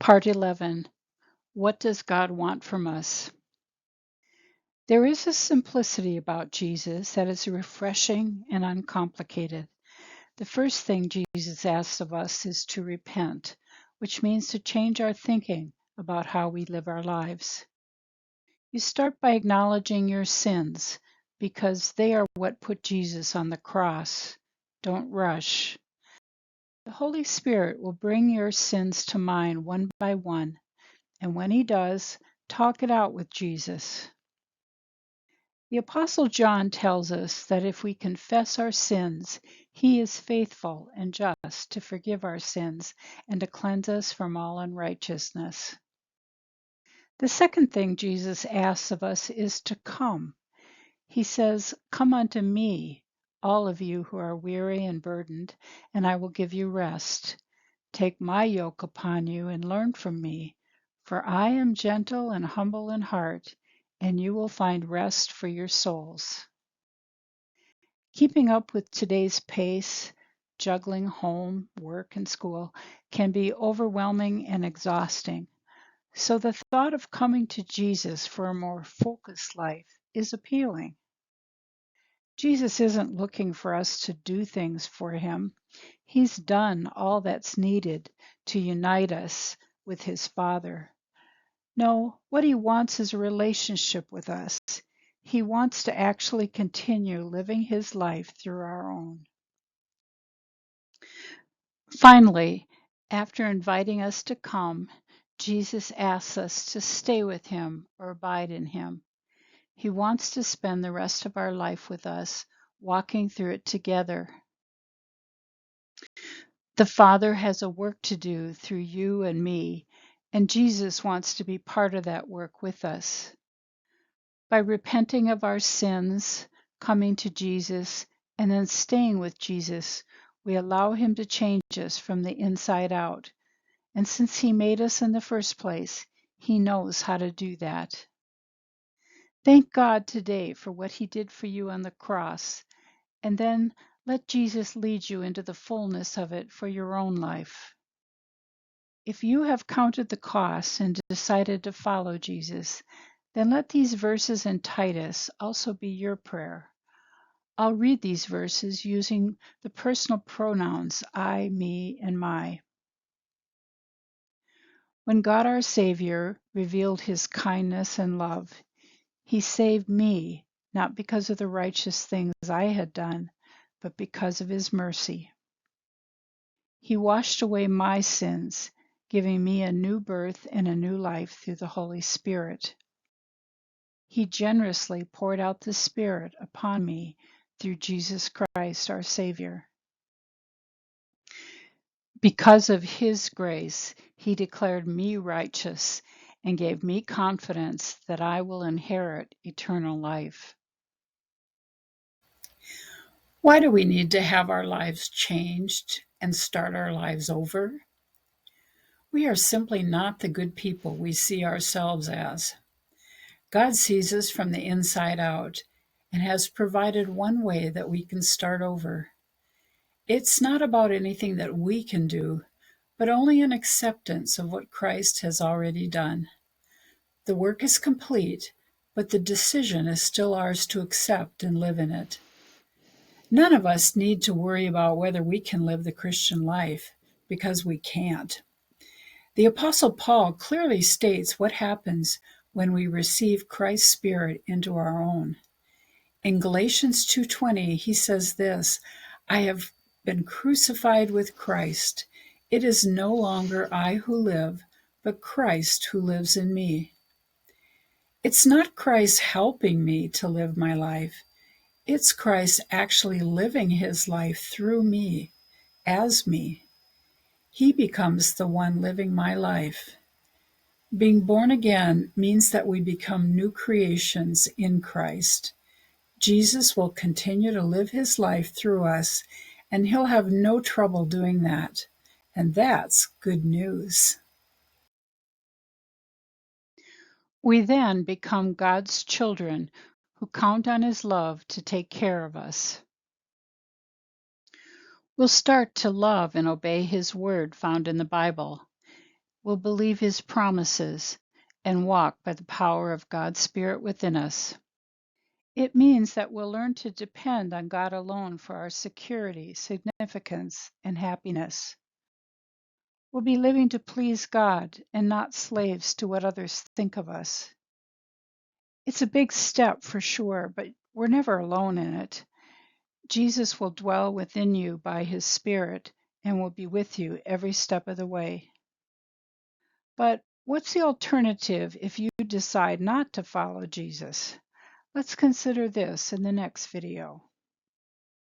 Part 11. What does God want from us? There is a simplicity about Jesus that is refreshing and uncomplicated. The first thing Jesus asks of us is to repent, which means to change our thinking about how we live our lives. You start by acknowledging your sins because they are what put Jesus on the cross. Don't rush. The Holy Spirit will bring your sins to mind one by one, and when He does, talk it out with Jesus. The Apostle John tells us that if we confess our sins, He is faithful and just to forgive our sins and to cleanse us from all unrighteousness. The second thing Jesus asks of us is to come. He says, "Come unto me, all of you who are weary and burdened, and I will give you rest. Take my yoke upon you and learn from me, for I am gentle and humble in heart, and you will find rest for your souls." Keeping up with today's pace, juggling home, work, and school, can be overwhelming and exhausting. So the thought of coming to Jesus for a more focused life is appealing. Jesus isn't looking for us to do things for Him. He's done all that's needed to unite us with His Father. No, what He wants is a relationship with us. He wants to actually continue living His life through our own. Finally, after inviting us to come, Jesus asks us to stay with Him or abide in Him. He wants to spend the rest of our life with us, walking through it together. The Father has a work to do through you and me, and Jesus wants to be part of that work with us. By repenting of our sins, coming to Jesus, and then staying with Jesus, we allow Him to change us from the inside out. And since He made us in the first place, He knows how to do that. Thank God today for what He did for you on the cross, and then let Jesus lead you into the fullness of it for your own life. If you have counted the costs and decided to follow Jesus, then let these verses in Titus also be your prayer. I'll read these verses using the personal pronouns I, me, and my. When God our Savior revealed His kindness and love, He saved me, not because of the righteous things I had done, but because of His mercy. He washed away my sins, giving me a new birth and a new life through the Holy Spirit. He generously poured out the Spirit upon me through Jesus Christ, our Savior. Because of His grace, He declared me righteous and gave me confidence that I will inherit eternal life. Why do we need to have our lives changed and start our lives over? We are simply not the good people we see ourselves as. God sees us from the inside out and has provided one way that we can start over. It's not about anything that we can do, but only an acceptance of what Christ has already done. The work is complete, but the decision is still ours to accept and live in it. None of us need to worry about whether we can live the Christian life, because we can't. The Apostle Paul clearly states what happens when we receive Christ's Spirit into our own. In Galatians 2:20, he says this, "I have been crucified with Christ. It is no longer I who live, but Christ who lives in me." It's not Christ helping me to live my life. It's Christ actually living His life through me, as me. He becomes the one living my life. Being born again means that we become new creations in Christ. Jesus will continue to live His life through us, and He'll have no trouble doing that. And that's good news. We then become God's children who count on His love to take care of us. We'll start to love and obey His word found in the Bible. We'll believe His promises and walk by the power of God's Spirit within us. It means that we'll learn to depend on God alone for our security, significance, and happiness. We'll be living to please God and not slaves to what others think of us. It's a big step for sure, but we're never alone in it. Jesus will dwell within you by His Spirit and will be with you every step of the way. But what's the alternative if you decide not to follow Jesus? Let's consider this in the next video.